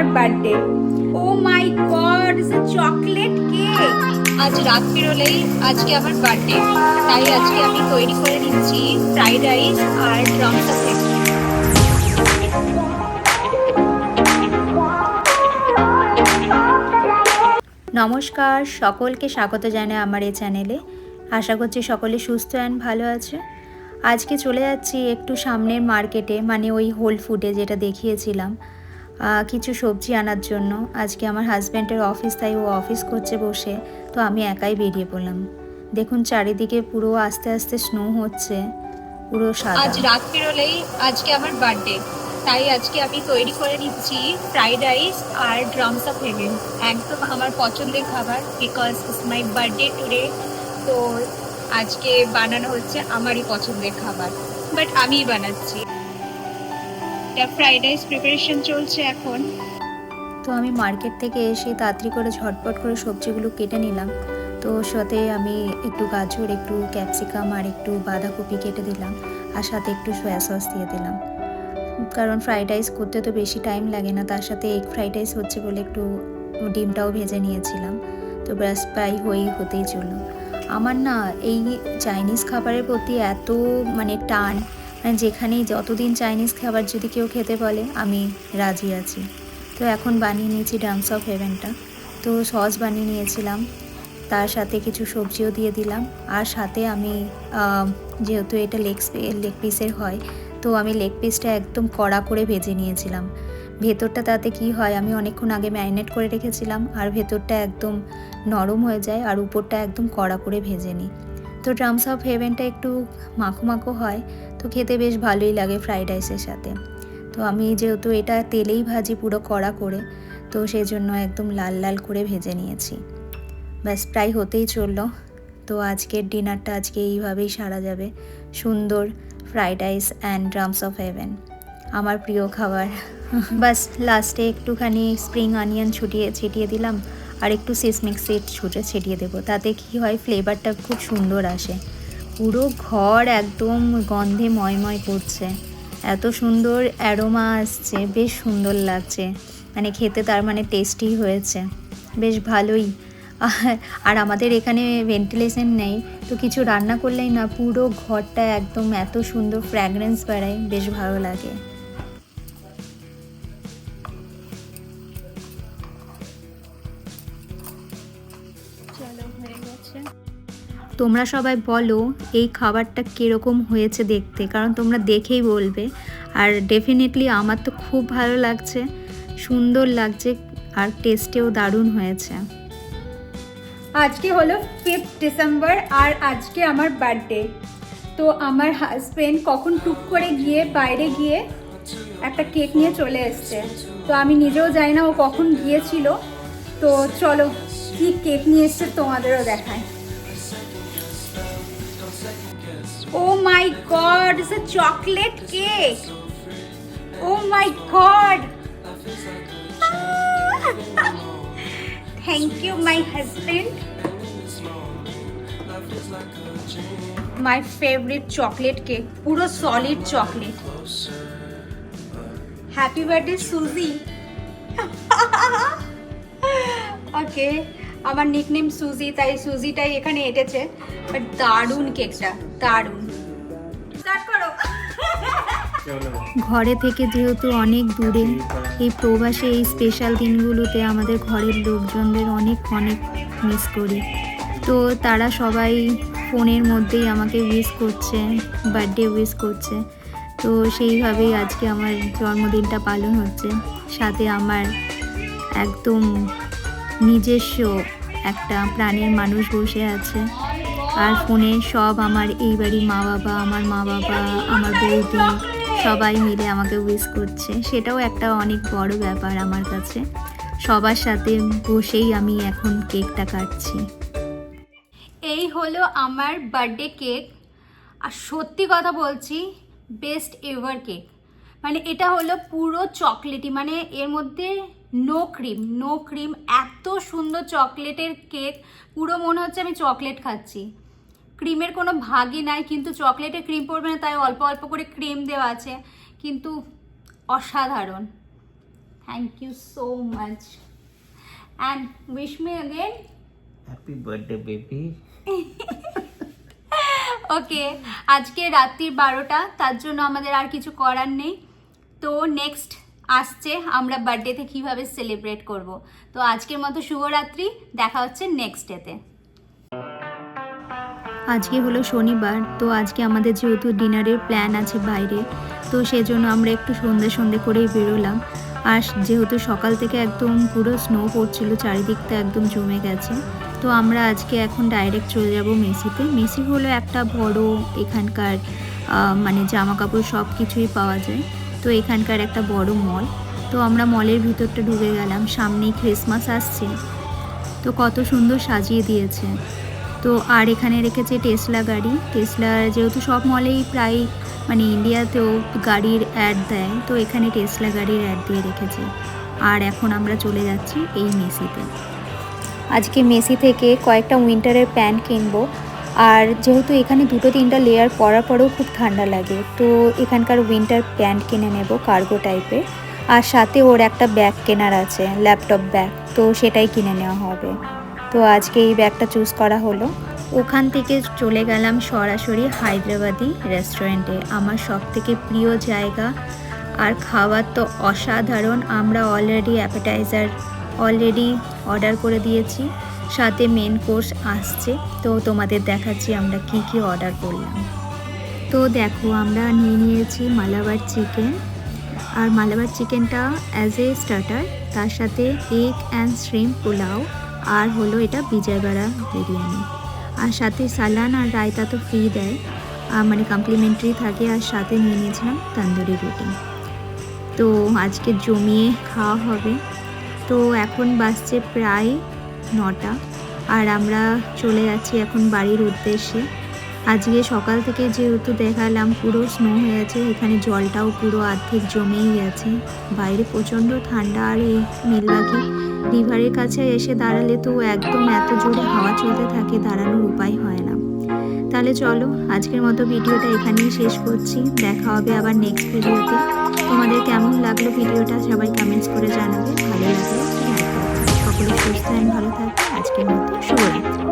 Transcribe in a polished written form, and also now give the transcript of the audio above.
আমার birthday. Oh my god, it's a chocolate cake. আজ রাত পেরোলেই আজকে আমার বার্থডে, তাই আজকে আমি তৈরি করে নিচ্ছি ফ্রাইড রাইস আর ড্রামস অফ হেভেন। নমস্কার, সকলকে স্বাগত জানাই আমার এই চ্যানেলে। আশা করছি সকলে সুস্থ অ্যান্ড ভালো আছে। আজকে চলে যাচ্ছি একটু সামনের মার্কেটে, মানে ওই হোল ফুডে যেটা দেখিয়েছিলাম, কিছু সবজি আনার জন্য। আজকে আমার হাজব্যান্ডের অফিস, তাই ও অফিস করছে বসে, তো আমি একাই বেরিয়ে পড়লাম। দেখুন চারিদিকে পুরো আস্তে আস্তে স্নো হচ্ছে, পুরো সাদা। আজ রাত পেরোলেই আজকে আমার বার্থডে, তাই আজকে আমি তৈরি করে নিচ্ছি ফ্রাইড রাইস আর ড্রামস অফ হেভেন। একদম আমার পছন্দের খাবার, because it's my birthday today. তো আজকে বানানো হচ্ছে আমারই পছন্দের খাবার, বাট আমিই বানাচ্ছি। এটা ফ্রাইড রাইস প্রিপারেশন চলছে এখন। তো আমি মার্কেট থেকে এসে তাড়াতাড়ি করে ঝটপট করে সবজিগুলো কেটে নিলাম। তো সাথে আমি একটু গাজর, একটু ক্যাপসিকাম আর একটু বাঁধাকপি কেটে দিলাম, আর সাথে একটু সয়া সস দিয়ে দিলাম। কারণ ফ্রাইড রাইস করতে তো বেশি টাইম লাগে না, তার সাথে এগ ফ্রাইড রাইস হচ্ছে বলে একটু ডিমটাও ভেজে নিয়েছিলাম। তো ব্যাস প্রায় হতেই চললো। আমার না এই চাইনিজ খাবারের প্রতি এত টান, যেখানেই যতদিন চাইনিজ খাবার যদি কেউ খেতে বলে আমি রাজি আছি। তো এখন বানিয়ে নিয়েছি ড্রামস অফ হেভেনটা। তো সস বানিয়ে নিয়েছিলাম, তার সাথে কিছু সবজিও দিয়ে দিলাম, আর সাথে আমি যেহেতু এটা লেগ পিসের হয়, তো আমি লেগ পিসটা একদম কড়া করে ভেজে নিয়েছিলাম। ভেতরটা তাতে কি হয়, আমি অনেকক্ষণ আগে ম্যারিনেট করে রেখেছিলাম, আর ভেতরটা একদম নরম হয়ে যায়, আর উপরটা একদম কড়া করে ভেজে নিই। তো ড্রামস অফ হেভেনটা একটু মাখো মাখো হয়, তো খেতে বেশ ভালোই লাগে ফ্রাইড রাইসের সাথে। তো আমি যেহেতু এটা তেলেই ভাজি পুরো কড়া করে, তো সেই জন্য একদম লাল লাল করে ভেজে নিয়েছি। ব্যাস প্রায় হতেই চললো। তো আজকের ডিনারটা আজকে এইভাবেই সারা যাবে, সুন্দর fried rice and drums of haven, আমার প্রিয় খাবার। বাস লাস্টে একটুখানি স্প্রিং অনিয়ন ছিটিয়ে দিলাম, আর একটু সিসমিক সিড ছিটিয়ে দেবো। তাতে কি হয়, ফ্লেভারটা খুব সুন্দর আসে। পুরো ঘর একদম গন্ধে ময়ময় করছে, এত সুন্দর অ্যারোমা আসছে, বেশ সুন্দর লাগছে। খেতে তার টেস্টি হয়েছে, বেশ ভালোই। আর আমাদের এখানে ভেন্টিলেশন নেই, তো কিছু রান্না করলেই না পুরো ঘরটা একদম এত সুন্দর ফ্র্যাগরেন্স বেড়ায়, বেশ ভালো লাগে। তোমরা সবাই বলো এই খাবারটা কীরকম হয়েছে দেখতে, কারণ তোমরা দেখেই বলবে। আর ডেফিনেটলি আমার তো খুব ভালো লাগছে, সুন্দর লাগছে, আর টেস্টেও দারুণ হয়েছে। আজকে হলো 5 ডিসেম্বর, আর আজকে আমার বার্থডে। তো আমার হাজব্যান্ড কখন টুক করে বাইরে গিয়ে একটা কেক নিয়ে চলে এসছে। তো আমি নিজেও জানি না ও কখন গিয়েছিল। তো চলো কি কেক নিয়ে এসছে তোমাদেরও দেখায়। Oh my god, it's a chocolate cake. Oh my god. Thank you, my husband. My favorite chocolate cake, puro solid chocolate. Happy birthday, Susie. Okay, আমার নিকনেম সুজি, তাই সুজিটাই এখানে এঁটেছে। বাট দারুণ কেকটা, দারুণ। স্টার্ট করো। ঘরে থেকে যেহেতু অনেক দূরে, এই প্রবাসে এই স্পেশাল দিনগুলোতে আমাদের ঘরের লোকজনদের অনেক অনেক মিস করি। তো তারা সবাই ফোনের মধ্যেই আমাকে উইশ করছে, বার্থডে উইশ করছে। তো সেইভাবেই আজকে আমার জন্মদিনটা পালন হচ্ছে। সাথে আমার একদম নিজস্ব একটা প্রাণের মানুষ বসে আছে, আর ফোনে সব আমার এই বাড়ির মা বাবা, আমার বৌদি সবাই মিলে আমাকে উইশ করছে। সেটাও একটা অনেক বড় ব্যাপার আমার কাছে। সবার সাথে বসেই আমি এখন কেকটা কাটছি। এই হলো আমার বার্থডে কেক, আর সত্যি কথা বলছি বেস্ট এভার কেক। এটা হলো পুরো চকলেটি, এর মধ্যে নো ক্রিম, এত সুন্দর চকলেটের কেক, পুরো মনে হচ্ছে আমি চকলেট খাচ্ছি। ক্রিমের কোনো ভাগই নাই, কিন্তু চকলেটে ক্রিম পড়বে না, তাই অল্প অল্প করে ক্রিম দেওয়া আছে, কিন্তু অসাধারণ। Thank you so much. And wish me again. Happy birthday, baby. ওকে, আজকে রাত্রির 12টা, তার জন্য আমাদের আর কিছু করার নেই। তো নেক্সট আসছে আমরা বার্থডেতে কিভাবে সেলিব্রেট করব। তো আজকের মতো শুভরাত্রি, দেখা হচ্ছে নেক্সট ডেতে। আজকে হলো শনিবার, তো আজকে আমাদের যেহেতু ডিনারের প্ল্যান আছে বাইরে, তো সেজন্য আমরা একটু সন্ধে করেই বেরোলাম। আর যেহেতু সকাল থেকে একদম পুরো স্নো পড়ছিল, চারিদিকটা একদম জমে গেছে, তো আমরা আজকে এখন ডাইরেক্ট চলে যাব মেসিতে। মেসি হলো একটা বড় এখানকার মানে জামা কাপড় সব কিছুই পাওয়া যায়, তো এখানকার একটা বড় মল। তো আমরা মলের ভিতরটা ঢুকে গেলাম। সামনেই ক্রিসমাস আসছে, তো কত সুন্দর সাজিয়ে দিয়েছে। তো আর এখানে রেখেছে টেসলা গাড়ি। টেসলার যেহেতু সব মলেই প্রায় মানে ইন্ডিয়াতেও গাড়ির অ্যাড দেয়, তো এখানে টেসলা গাড়ির অ্যাড দিয়ে রেখেছে। আর এখন আমরা চলে যাচ্ছি এই মেসিতে। আজকে মেসি থেকে কয়েকটা উইন্টারের প্যান্ট কিনবো। আর যেহেতু এখানে 2-3টা লেয়ার পরার পরেও খুব ঠান্ডা লাগে, তো এখানকার উইন্টার প্যান্ট কিনে নেব কার্গো টাইপের। আর সাথে ওর একটা ব্যাগ কেনার আছে, ল্যাপটপ ব্যাগ, তো সেটাই কিনে নেওয়া হবে। তো আজকে এই ব্যাগটা চুজ করা হলো। ওখান থেকে চলে গেলাম সরাসরি হায়দ্রাবাদি রেস্টুরেন্টে, আমার সবথেকে প্রিয় জায়গা। আর খাবার তো অসাধারণ। আমরা অলরেডি অ্যাপেটাইজার অর্ডার করে দিয়েছি, সাথে মেন কোর্স আসছে। তো তোমাদের দেখাচ্ছি আমরা কি কি অর্ডার করলাম। তো দেখো, আমরা নিয়েছি মালাবার চিকেন। আর মালাবার চিকেনটা অ্যাজ এ স্টার্টার, তার সাথে এগ অ্যান্ড শ্রিম্প পোলাও, আর হলো এটা বিজয়বাড়া বিরিয়ানি। আর সাথে সালান আর রায়তা তো ফ্রি দেয়, মানে কমপ্লিমেন্টারি থাকে। আর সাথে নিয়ে নিয়েছিলাম তন্দুরি রুটি। তো আজকে জমিয়ে খাওয়া হবে। তো এখন বাজছে প্রায় 9টা, আর আমরা চলে যাচ্ছি এখন বাড়ির উদ্দেশ্যে। আজকে সকাল থেকে যেহেতু দেখালাম পুরো স্নো হয়ে আছে, এখানে জলটাও পুরো অর্ধেক জমেই গেছে। বাইরে প্রচণ্ড ঠান্ডা, আর এই মিলবাকি রিভারের কাছে এসে দাঁড়ালে তো একদম এত জোরে হাওয়া চলতে থাকে, দাঁড়ানোর উপায় হয় না। তাহলে চলো, আজকের মতো ভিডিওটা এখানেই শেষ করছি। দেখা হবে আবার নেক্সট ভিডিওতে। তোমাদের কেমন লাগলো ভিডিওটা সবাই কমেন্টস করে জানাবে। ভালো লাগলে লাইক করবে। সকলে সুস্থ আর ভালো থাকবে। আজকের মতো শুভরাত্রি।